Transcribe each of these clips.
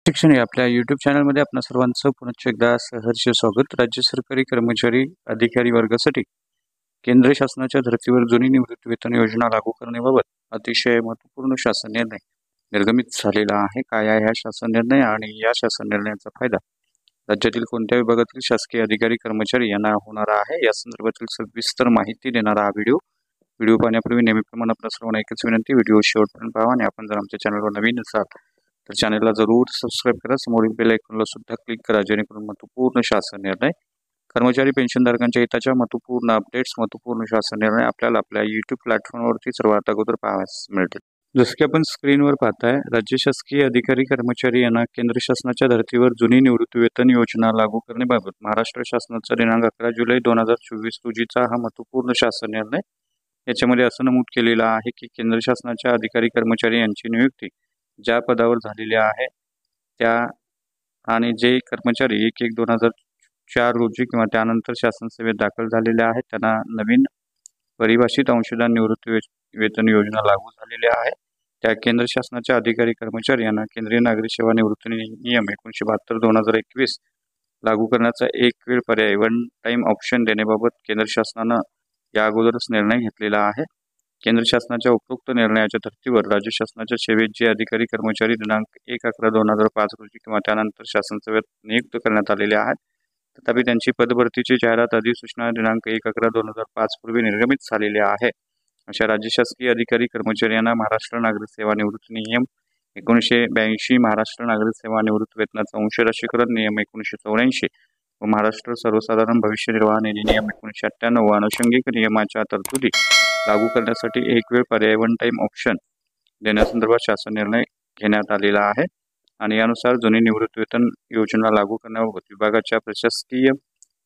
शिक्षण या आपल्या यूट्यूब चॅनलमध्ये आपणा सर्वांचं पुनश्च एकदा सहर्ष स्वागत। राज्य सरकारी कर्मचारी अधिकारी वर्गासाठी केंद्र शासनाच्या धर्तीवर जुनी निवृत्ती वेतन योजना लागू करण्याबाबत अतिशय महत्त्वपूर्ण शासन निर्णय निर्गमित झालेला आहे। काय आहे हा शासन निर्णय आणि या शासन निर्णयाचा फायदा राज्यातील कोणत्या विभागातील शासकीय अधिकारी कर्मचारी यांना होणार आहे, या संदर्भातील सविस्तर माहिती देणारा हा व्हिडिओ पाहण्यापूर्वी नेहमीप्रमाणे आपल्या सर्वांना एकच विनंती, व्हिडिओ शेवटपर्यंत पाहा आणि आपण जर आमच्या चॅनलवर नवीन असाल तर चॅनलला जरूर सबस्क्राइब करा, समोरील बेल आयकॉनला सुद्धा क्लिक करा, जेणेकरून महत्त्वपूर्ण शासन निर्णय, कर्मचारी पेन्शनधारकांच्या हिताच्या महत्त्वपूर्ण अपडेट्स, महत्त्वपूर्ण शासन निर्णय आपल्याला आपल्या यूट्यूब प्लॅटफॉर्मवरती सर्वात अगोदर पाहावयास मिळतील। जसं की आपण स्क्रीनवर पाहताय, राज्य शासकीय अधिकारी कर्मचारी यांना केंद्र शासनाच्या धर्तीवर जुनी निवृत्ती वेतन योजना लागू करण्याबाबत महाराष्ट्र शासनाचा दिनांक 11 जुलै 2024 रोजीचा हा महत्त्वपूर्ण शासन निर्णय। याच्यामध्ये असं नमूद केलेलं आहे की केंद्र शासनाच्या अधिकारी कर्मचारी यांची नियुक्ती ज्या पदावर झालेली आहे त्या आणि जे कर्मचारी 1/1/2004 रोजी किंवा त्यानंतर शासन सेवेत दाखल झालेले आहेत त्यांना नवीन परिभाषित अंशदान निवृत्ती वेतन योजना लागू झालेली आहे। त्या केंद्र शासनाच्या अधिकारी कर्मचारी यांना केंद्रीय नागरी सेवा निवृत्ती नियम 1972-2021 लागू करण्याचा एक वेळ पर्याय वन टाइम ऑप्शन देण्याबाबत केंद्र शासनानं या अगोदरच निर्णय घेतलेला आहे। केंद्र शासनाच्या उपरोक्त निर्णयाच्या धर्तीवर राज्य शासनाच्या सेवेत जे अधिकारी कर्मचारी दिनांक 1/11/2005 रोजी किंवा त्यानंतर शासन सेवेत नियुक्त करण्यात आलेले आहेत, तथापि त्यांची पदभरतीची जाहिरात अधिसूचना दिनांक 1/11/2005 पूर्वी निर्गमित झालेली आहे, अशा राज्य शासकीय अधिकारी कर्मचारी यांना महाराष्ट्र नागरी सेवा निवृत्ती नियम 1982, महाराष्ट्र नागरी सेवा निवृत्ती वेतनाचा अंश राशीकरण नियम 1984 व महाराष्ट्र सर्वसाधारण भविष्य निर्वाह निधी नियम 1998 व अनुषंगिक नियमाच्या तरतुदी लागू करण्यासाठी एक वेळ पर्याय वन टाइम ऑप्शन देण्यासंदर्भात शासन निर्णय घेण्यात आलेला आहे आणि यानुसार जुनी निवृत्ती वेतन योजना लागू करण्याबाबत विभागाच्या प्रशासकीय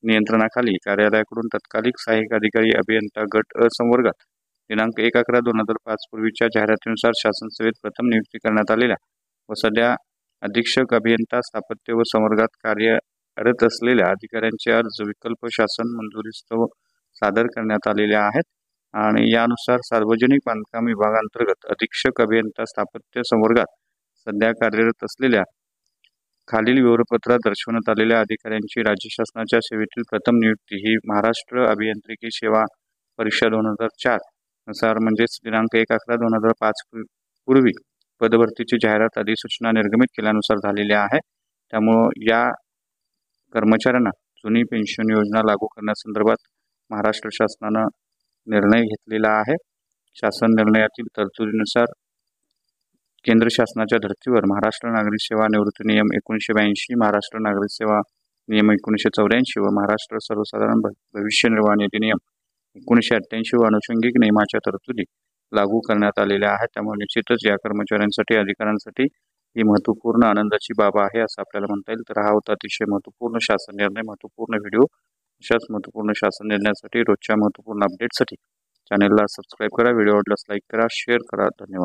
नियंत्रणाखाली कार्यालयाकडून तत्कालिक सहाय्यक अधिकारी अभियंता गट अ संवर्गात दिनांक 1/11/2005 पूर्वीच्या जाहिरातीनुसार शासन सेवेत प्रथम नियुक्ती करण्यात आलेल्या व सध्या अधीक्षक अभियंता स्थापत्य व संवर्गात कार्यरत असलेल्या अधिकाऱ्यांचे अर्ज विकल्प शासन मंजुरीस्तव सादर करण्यात आलेले आहेत आणि यानुसार सार्वजनिक बांधकाम विभागांतर्गत अधीक्षक अभियंता स्थापत्य संवर्गात सध्या कार्यरत असलेल्या खालील विवरणपत्रात दर्शवण्यात आलेल्या अधिकाऱ्यांची राज्य शासनाच्या सेवेतील प्रथम नियुक्ती ही महाराष्ट्र अभियांत्रिकी सेवा परीक्षा 2004 नुसार म्हणजेच दिनांक 1/11/2005 पूर्वी पदभरतीची जाहिरात अधिसूचना निर्गमित केल्यानुसार झालेली आहे। त्यामुळे या कर्मचाऱ्यांना जुनी पेन्शन योजना लागू करण्यासंदर्भात महाराष्ट्र शासनानं निर्णय घेतलेला आहे। शासन निर्णयातील तरतुदीनुसार केंद्र शासनाच्या धर्तीवर महाराष्ट्र नागरी सेवा निवृत्ती नियम 1982, महाराष्ट्र नागरी सेवा नियम 1984 व महाराष्ट्र सर्वसाधारण भविष्य निर्वाह निधी नियम 1988 व अनुषंगिक नियमाच्या तरतुदी लागू करण्यात आलेल्या आहेत। त्यामुळे निश्चितच या कर्मचाऱ्यांसाठी, अधिकाऱ्यांसाठी ही महत्त्वपूर्ण आनंदाची बाब आहे असं आपल्याला म्हणता येईल। तर हा होता अतिशय महत्त्वपूर्ण शासन निर्णय, महत्त्वपूर्ण व्हिडिओ। अशाच महत्त्वपूर्ण शासन निर्णयासाठी, रोजच्या महत्त्वपूर्ण अपडेटसाठी चॅनलला सबस्क्राइब करा, व्हिडिओ आवडल्यास लाईक करा, शेअर करा। धन्यवाद।